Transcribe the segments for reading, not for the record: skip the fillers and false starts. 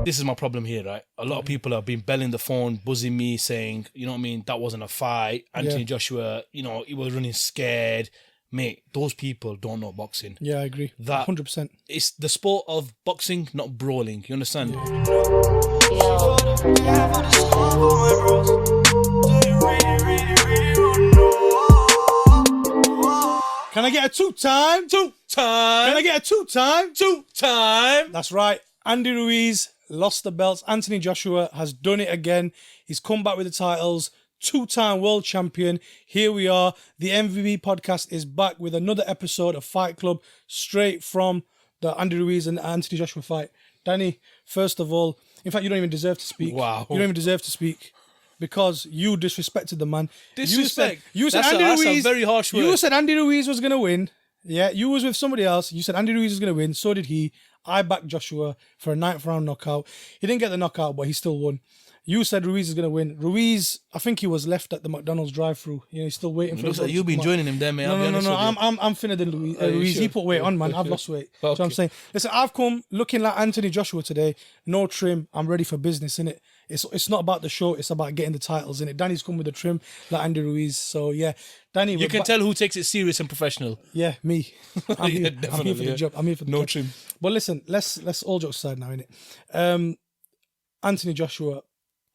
This is my problem here, right? A lot of people have been belling the phone, buzzing me, saying, you know what I mean, that wasn't a fight. Anthony Joshua, you know, he was running scared. Mate, those people don't know boxing. Yeah, I agree. That 100%. It's the sport of boxing, not brawling. You understand? Can I get a two-time? Two-time. Can I get a two-time? Two-time. That's right. Andy Ruiz lost the belts. Anthony Joshua has done it again. He's come back with the titles. Two-time world champion. Here we are. The MVP podcast is back with another episode of Fight Club, straight from the Andy Ruiz and Anthony Joshua fight. Danny, first of all, in fact, you don't even deserve to speak. Wow. You don't even deserve to speak because you disrespected the man. Disrespect? You said That's Andy a Ruiz. very harsh word. You said Andy Ruiz was going to win. Yeah, you was with somebody else. You said Andy Ruiz was going to win. So did he. I backed Joshua for a 9th round knockout. He didn't get the knockout, but he still won. You said Ruiz is going to win. Ruiz, I think he was left at the McDonald's drive-thru. You know, he's still waiting for. Looks like you've been joining him there, mate. No. I'm thinner than Ruiz. Sure? He put weight on, man. I've lost weight. Okay. So I'm saying, listen, I've come looking like Anthony Joshua today. No trim. I'm ready for business, innit? It's not about the show. It's about getting the titles, innit? Danny's come with a trim like Andy Ruiz. So yeah, Danny. You can tell who takes it serious and professional. Yeah, me. I'm here for the job. I'm here for the job. Trim. But listen, let's all jokes aside now, innit? Anthony Joshua.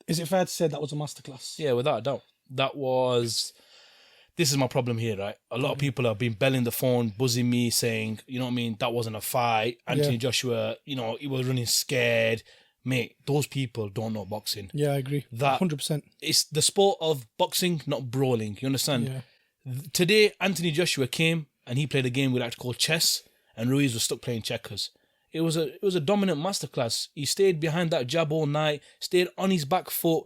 Is it fair to say that was a masterclass? Yeah, without a doubt. This is my problem here, right? A lot of people have been belling the phone, buzzing me, saying, you know what I mean, that wasn't a fight. Anthony Joshua, you know, he was running scared. Mate, those people don't know boxing. Yeah, I agree. 100%. It's the sport of boxing, not brawling. You understand? Yeah. Today, Anthony Joshua came and he played a game we like to call chess, and Ruiz was stuck playing checkers. It was a dominant masterclass. He stayed behind that jab all night, stayed on his back foot.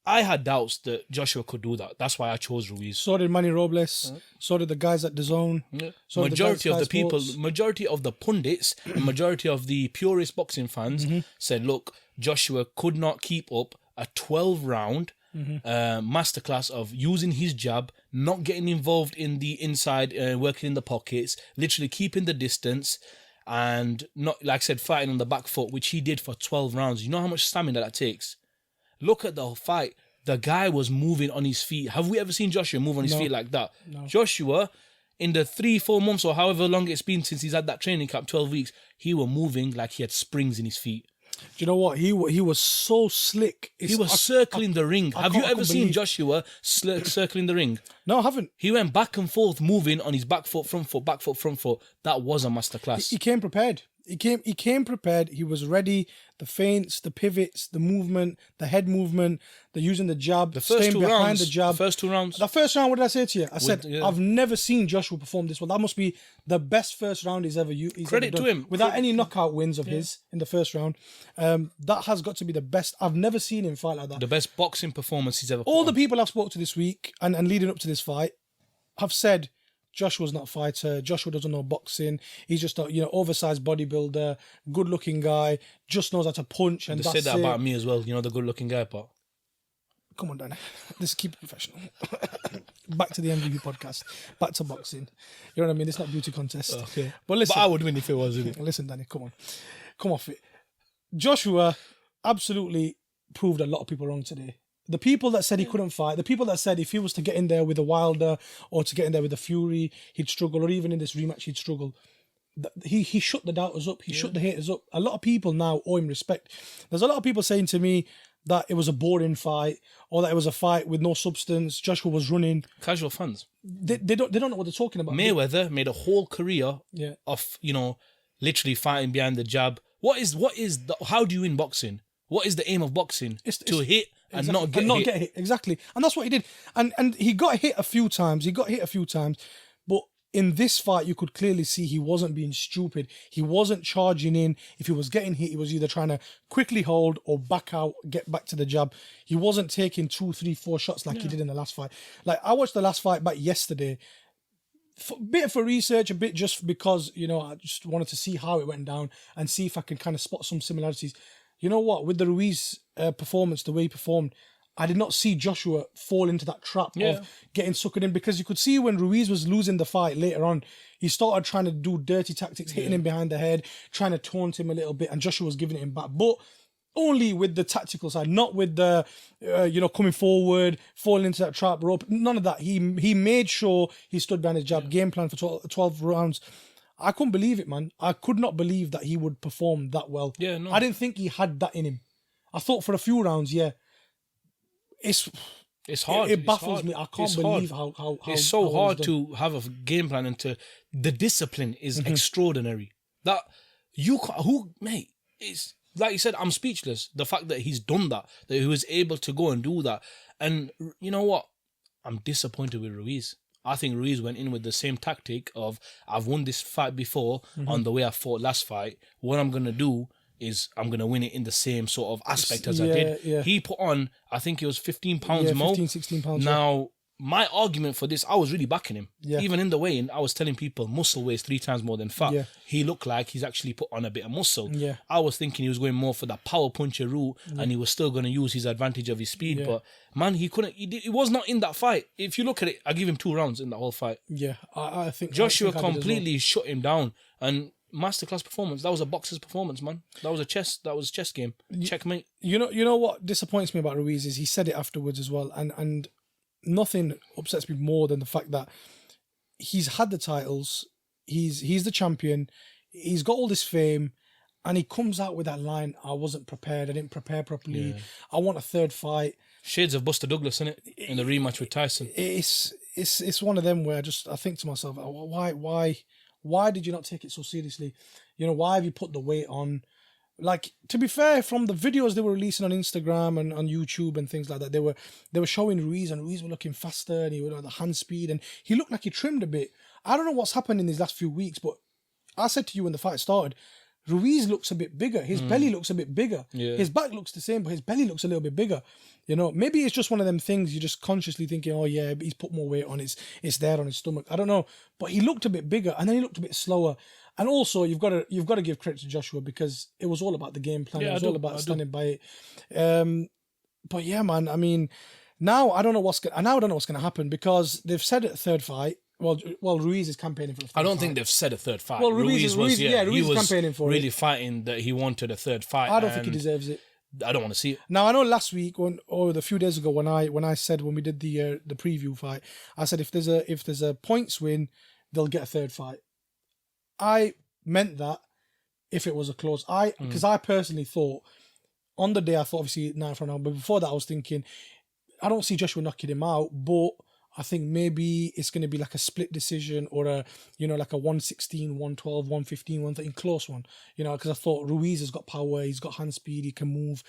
I had doubts that Joshua could do that. That's why I chose Ruiz. So did Manny Robles. So did the guys at DAZN. Yeah. So Majority of the people, majority of the pundits, and majority of the purist boxing fans said, look, Joshua could not keep up a 12-round masterclass of using his jab, not getting involved in the inside, working in the pockets, literally keeping the distance, and not, like I said, fighting on the back foot, which he did for 12 rounds. You know how much stamina that takes? Look at the fight. The guy was moving on his feet. Have we ever seen Joshua move on his feet like that? No. Joshua, in the 3-4 months or however long it's been since he's had that training camp, 12 weeks, he was moving like he had springs in his feet. Do you know what? He was so slick. He was circling the ring. Have you ever seen Joshua circling the ring? No, I haven't. He went back and forth, moving on his back foot, front foot, back foot, front foot. That was a masterclass. He came prepared. He came prepared. He was ready. The feints, the pivots, the movement, the head movement, the using the jab, The first staying two behind rounds. the jab. First 2 rounds. The first round, what did I say to you? I said, yeah. I've never seen Joshua perform this well. That must be the best first round he's ever Credit ever to done. him. Without any knockout wins of his in the first round. That has got to be the best. I've never seen him fight like that. The best boxing performance he's ever put All on. the people I've spoke to this week and leading up to this fight have said Joshua's not a fighter. Joshua doesn't know boxing. He's just a oversized bodybuilder, good-looking guy, just knows how to punch, and They that's said that it. about me as well. You know, the good-looking guy part. Come on, Danny. Let's keep it professional. Back to the MVP podcast. Back to boxing. You know what I mean? It's not beauty contest. Okay. But listen. But I would win if it was, wouldn't it? Listen, Danny, come on. Come off it. Joshua absolutely proved a lot of people wrong today. The people that said he couldn't fight, the people that said if he was to get in there with a Wilder or to get in there with a Fury, he'd struggle, or even in this rematch, he'd struggle. He shut the doubters up. He shut the haters up. A lot of people now owe him respect. There's a lot of people saying to me that it was a boring fight or that it was a fight with no substance. Joshua was running. Casual fans. They don't know what they're talking about. Mayweather made a whole career of, literally fighting behind the jab. How do you win boxing? What is the aim of boxing? To hit and not get hit. Exactly. And that's what he did. And he got hit a few times. But in this fight, you could clearly see he wasn't being stupid. He wasn't charging in. If he was getting hit, he was either trying to quickly hold or back out, get back to the jab. He wasn't taking 2, 3, 4 shots like he did in the last fight. Like, I watched the last fight back yesterday. A bit for research, a bit just because, I just wanted to see how it went down and see if I can kind of spot some similarities. You know what? With the Ruiz performance, the way he performed, I did not see Joshua fall into that trap of getting suckered in, because you could see when Ruiz was losing the fight later on, he started trying to do dirty tactics, hitting him behind the head, trying to taunt him a little bit, and Joshua was giving it him back. But only with the tactical side, not with the, coming forward, falling into that trap rope. None of that. He made sure he stood behind his jab, game plan for 12 rounds. I couldn't believe it, man. I could not believe that he would perform that well. Yeah, no. I didn't think he had that in him. I thought for a few rounds, it's hard. It baffles me. I can't believe how it's so hard to have a game plan, and the discipline is extraordinary. That mate, it's like you said, I'm speechless. The fact that he's done that he was able to go and do that. And you know what? I'm disappointed with Ruiz. I think Ruiz went in with the same tactic of, I've won this fight before on the way I fought last fight. What I'm going to do is I'm going to win it in the same sort of aspect as I did. Yeah. He put on, I think it was 15 pounds more. 16 pounds. Now, my argument for this, I was really backing him. Yeah. Even in the weigh-in, I was telling people muscle weighs 3 times more than fat. Yeah. He looked like he's actually put on a bit of muscle. Yeah. I was thinking he was going more for the power puncher route, and he was still going to use his advantage of his speed. Yeah. But man, he couldn't. He was not in that fight. If you look at it, I give him 2 rounds in the whole fight. Yeah, I think Joshua completely shut him down. And masterclass performance. That was a boxer's performance, man. That was a chess game. Checkmate. You know what disappoints me about Ruiz is he said it afterwards as well, and nothing upsets me more than the fact that he's had the titles, he's the champion, he's got all this fame, and he comes out with that line, I wasn't prepared, I didn't prepare properly, I want a third fight. Shades of Buster Douglas, innit? In the rematch with Tyson. It's one of them where I think to myself, why did you not take it so seriously? Why have you put the weight on? Like, to be fair, from the videos they were releasing on Instagram and on YouTube and things like that, they were showing Ruiz, and Ruiz were looking faster, and he would have the hand speed, and he looked like he trimmed a bit. I don't know what's happened in these last few weeks, but I said to you when the fight started, Ruiz looks a bit bigger. His belly looks a bit bigger. Yeah. His back looks the same, but his belly looks a little bit bigger. Maybe it's just one of them things you're just consciously thinking, oh yeah, he's put more weight on, it's there on his stomach. I don't know, but he looked a bit bigger, and then he looked a bit slower. And also, you've got to give credit to Joshua, because it was all about the game plan. It was all about standing by it. But yeah, man. I mean, now I don't know what's going to happen, because they've said it, third fight. Well, Ruiz is campaigning for the third fight. I don't think they've said a third fight. Well, Ruiz is campaigning for really fighting that he wanted a third fight. I don't think he deserves it. I don't want to see it. Now, I know last week a few days ago when I said, when we did the preview fight, I said if there's a points win, they'll get a third fight. I meant that if it was a close, because I personally thought on the day, I thought obviously 9th round, but before that I was thinking I don't see Joshua knocking him out, but I think maybe it's going to be like a split decision, or like a 116, 112, 115, 113 close one, because I thought Ruiz has got power, he's got hand speed, he can move.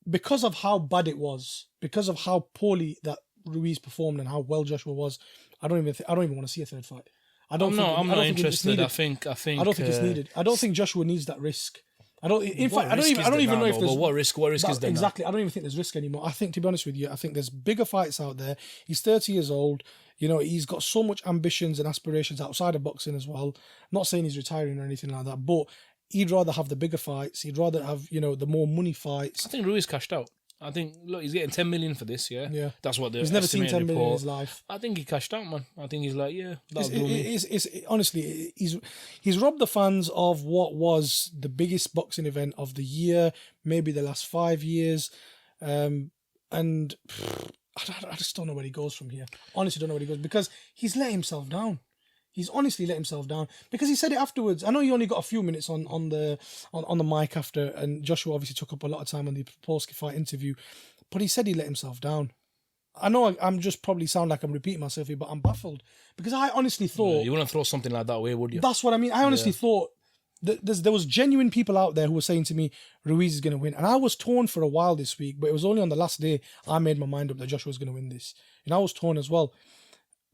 Because of how bad it was, because of how poorly that Ruiz performed and how well Joshua was, I don't even want to see a third fight. I'm not interested. I think I don't think it's needed. I don't think Joshua needs that risk. I don't even know if there's what risk is there exactly. now? I don't even think there's risk anymore. I think, to be honest with you, I think there's bigger fights out there. He's 30 years old. He's got so much ambitions and aspirations outside of boxing as well. I'm not saying he's retiring or anything like that, but he'd rather have the bigger fights. He'd rather have the more money fights. I think Ruiz cashed out. I think, look, he's getting 10 million for this, yeah? Yeah. That's what he's never seen 10 million in his life. I think he cashed out, man. I think he's like, yeah, that'll do me. Honestly, he's robbed the fans of what was the biggest boxing event of the year, maybe the last 5 years. And I just don't know where he goes from here. Honestly, don't know where he goes, because he's let himself down. He's honestly let himself down, because he said it afterwards. I know he only got a few minutes on the mic after, and Joshua obviously took up a lot of time on the post-fight interview, but he said he let himself down. I know I'm just probably sound like I'm repeating myself here, but I'm baffled, because I honestly thought... you wouldn't throw something like that away, would you? That's what I mean. I honestly thought that there was genuine people out there who were saying to me, Ruiz is going to win. And I was torn for a while this week, but it was only on the last day I made my mind up that Joshua was going to win this. And I was torn as well.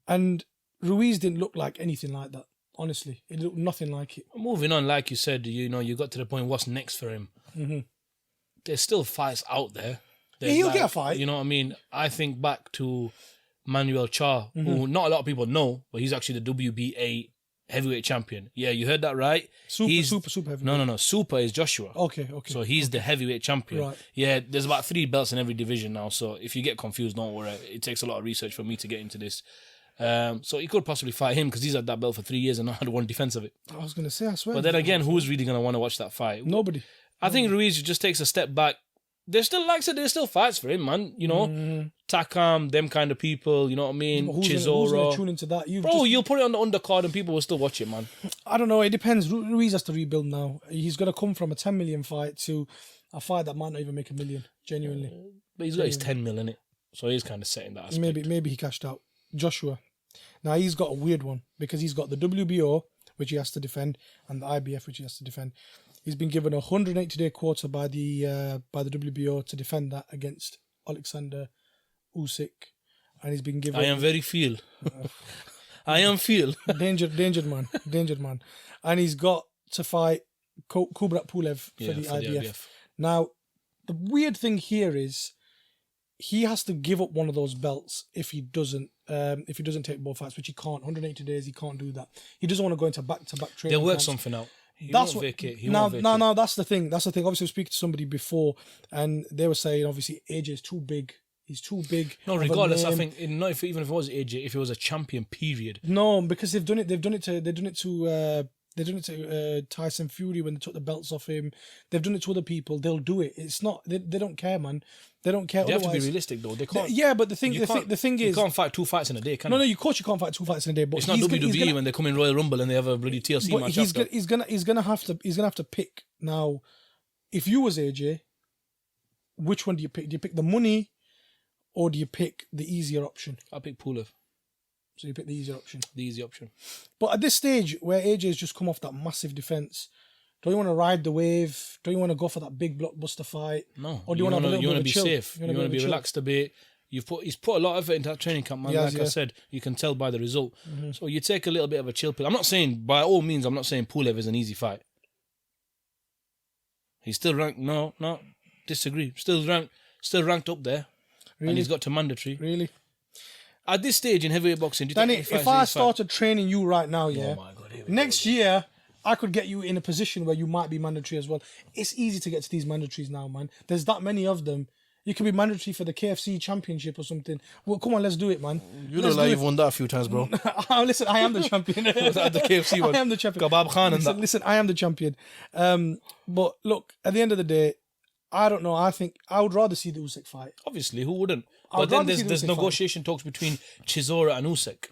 And Ruiz didn't look like anything like that. Honestly, it looked nothing like it. Moving on, like you said, you got to the point, what's next for him? Mm-hmm. There's still fights out there. He'll get a fight. You know what I mean? I think back to Manuel Cha, who not a lot of people know, but he's actually the WBA heavyweight champion. Yeah, you heard that right. Super heavyweight. No. Super is Joshua. Okay. So he's the heavyweight champion. Right. Yeah, there's about 3 belts in every division now. So if you get confused, don't worry. It takes a lot of research for me to get into this. So he could possibly fight him because he's had that belt for 3 years and not had one defense of it. I was going to say, I swear. But then again, who's really going to want to watch that fight? Nobody. I think Ruiz just takes a step back. There's still, like I said, there's still fights for him, man. You know, Takam, them kind of people. You know what I mean? Who's going to Chisora. tune into that? You'll put it on the undercard and people will still watch it, man. I don't know. It depends. Ruiz has to rebuild now. He's going to come from a 10 million fight to a fight that might not even make $1 million. Genuinely. But he's got his 10 mil in it, so he's kind of setting that aspect. Maybe he cashed out. Joshua. Now he's got a weird one because he's got the WBO, which he has to defend, and the IBF, which he has to defend. He's been given a 180-day quarter by the WBO to defend that against Alexander Usyk, and he's been given. I am very feel. I am feel. Dangered man, and he's got to fight Kubrat Pulev for the IBF. Now, the weird thing here is he has to give up one of those belts if he doesn't take both fights, which he can't. 180 days, he can't do that. He doesn't want to go into back-to-back training. They'll work camps. something out. That's what. No. That's the thing. Obviously, I was speaking to somebody before, and they were saying obviously AJ is too big. He's too big. No, regardless, I think even if it was AJ, if it was a champion, period. No, because they've done it to Tyson Fury when they took the belts off him. They've done it to other people. They'll do it. It's not. They don't care, man. They don't care. They have to be realistic, though. They can't. Yeah, but the thing is, you can't fight 2 fights in a day, can you? No, of course you can't fight 2 fights in a day. But it's not WWE when they come in Royal Rumble and they have a bloody TLC match. He's gonna have to pick now. If you was AJ, which one do you pick? Do you pick the money, or do you pick the easier option? I pick Pulev. So you pick the easier option. The easy option. But at this stage, where AJ has just come off that massive defense, don't you want to ride the wave? Don't you want to go for that big blockbuster fight? No. Or do you want to be safe? You want to be relaxed a bit. He's put a lot of effort into that training camp, man. I said, you can tell by the result. Mm-hmm. So you take a little bit of a chill pill. I'm not saying, by all means, Pulev is an easy fight. He's still ranked. No, disagree. Still ranked up there. Really? And he's got to mandatory. Really? At this stage in heavyweight boxing, do you Danny, if I started training you right now, oh my God, next year I could get you in a position where you might be mandatory as well. It's easy to get to these mandatories now, man. There's that many of them. You could be mandatory for the KFC championship or something. Well, come on, let's do it, man. You look like you've won that a few times, bro. Listen, I am the champion. The KFC one. I am the champion. Kebab Khan and that. Listen, I am the champion. But look, at the end of the day, I don't know. I think I would rather see the Usyk fight. Obviously, who wouldn't? But then there's negotiation talks between Chisora and Usyk.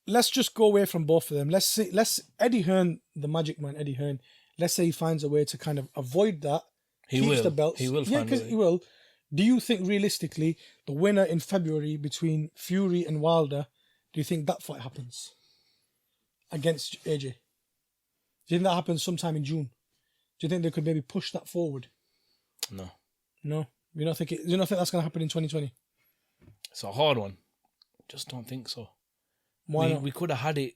Let's just go away from both of them. Let's Eddie Hearn, the magic man, Eddie Hearn. Let's say he finds a way to kind of avoid that. He keeps will. The belts. He will. Yeah, because he will. Do you think realistically the winner in February between Fury and Wilder? Do you think that fight happens against AJ? Do you think that happens sometime in June? Do you think they could maybe push that forward? No. You don't think that's going to happen in 2020? It's a hard one. Just don't think so. Why not? We could have had it.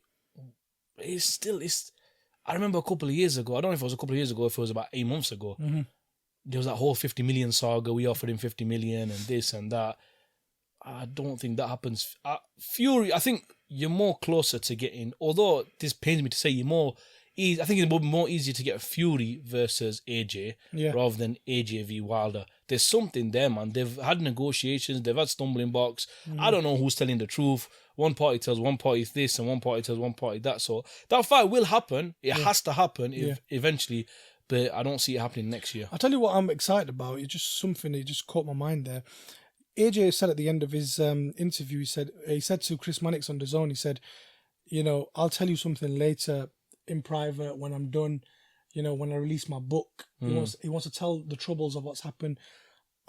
I remember a couple of years ago. I don't know if it was a couple of years ago, if it was about 8 months ago. Mm-hmm. There was that whole 50 million saga. We offered him 50 million and this and that. I don't think that happens. Fury, I think you're more closer to getting, although this pains me to say, I think it would be more easier to get a Fury versus AJ rather than AJ v Wilder. There's something there, man. They've had negotiations. They've had stumbling blocks. I don't know who's telling the truth. One party tells one party this and one party tells one party that. So that fight will happen. It has to happen eventually. But I don't see it happening next year. I'll tell you what I'm excited about. It's just something that just caught my mind there. AJ said at the end of his interview, he said to Chris Mannix on DAZN, he said, I'll tell you something later in private when I'm done, when I release my book. He wants to tell the troubles of what's happened.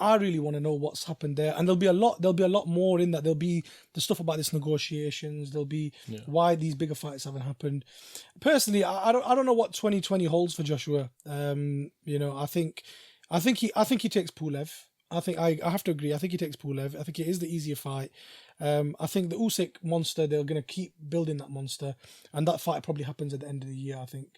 I really want to know what's happened there. And there'll be a lot more in that. There'll be the stuff about these negotiations. There'll be why these bigger fights haven't happened. Personally, I don't know what 2020 holds for Joshua. I think he takes Pulev. I have to agree. I think he takes Pulev. I think it is the easier fight. I think the Usyk monster, they're going to keep building that monster, and that fight probably happens at the end of the year. I think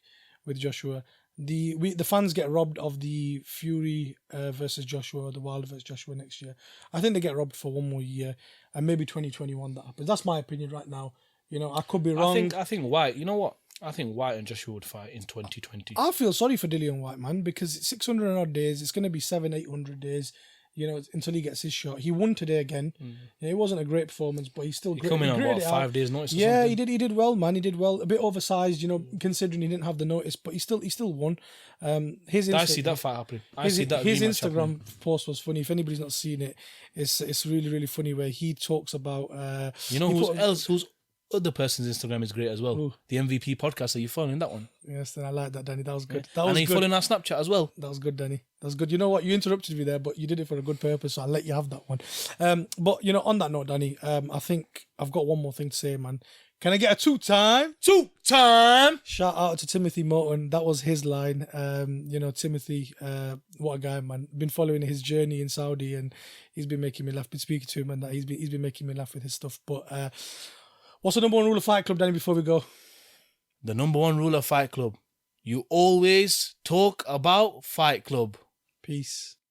with Joshua, the fans get robbed of the Fury versus Joshua, the Wilder versus Joshua next year. I think they get robbed for one more year, and maybe 2021 that happens. That's my opinion right now. You know, I could be wrong. I think White. You know what? I think White and Joshua would fight in 2020. I feel sorry for Dillian White, man, because it's 600 and odd days. It's going to be 800 days, you know, until he gets his shot. He won today again. Yeah, it wasn't a great performance, but he's still He great. come in He on graded what, it out. 5 days notice? Or Yeah, something? he did well, man. He did well. A bit oversized, you know, considering he didn't have the notice, but he still won. I see that fight happening. His rematch Instagram happening. post was funny. If anybody's not seen it, it's really, really funny where he talks about. You know whose other person's Instagram is great as well? Who? The MVP podcast. Are you following that one? Yes, then I like that, Danny. That was good. And are you following our Snapchat as well? That was good, Danny. That was good. You know what? You interrupted me there, but you did it for a good purpose, so I'll let you have that one. But, you know, on that note, Danny, I think I've got one more thing to say, man. Can I get a two-time? Two-time! Shout out to Timothy Moten. That was his line. You know, Timothy, what a guy, man. Been following his journey in Saudi, and he's been making me laugh. Been speaking to him, and that he's been making me laugh with his stuff. But what's the number one rule of Fight Club, Danny, before we go? The number one rule of Fight Club. You always talk about Fight Club. Peace.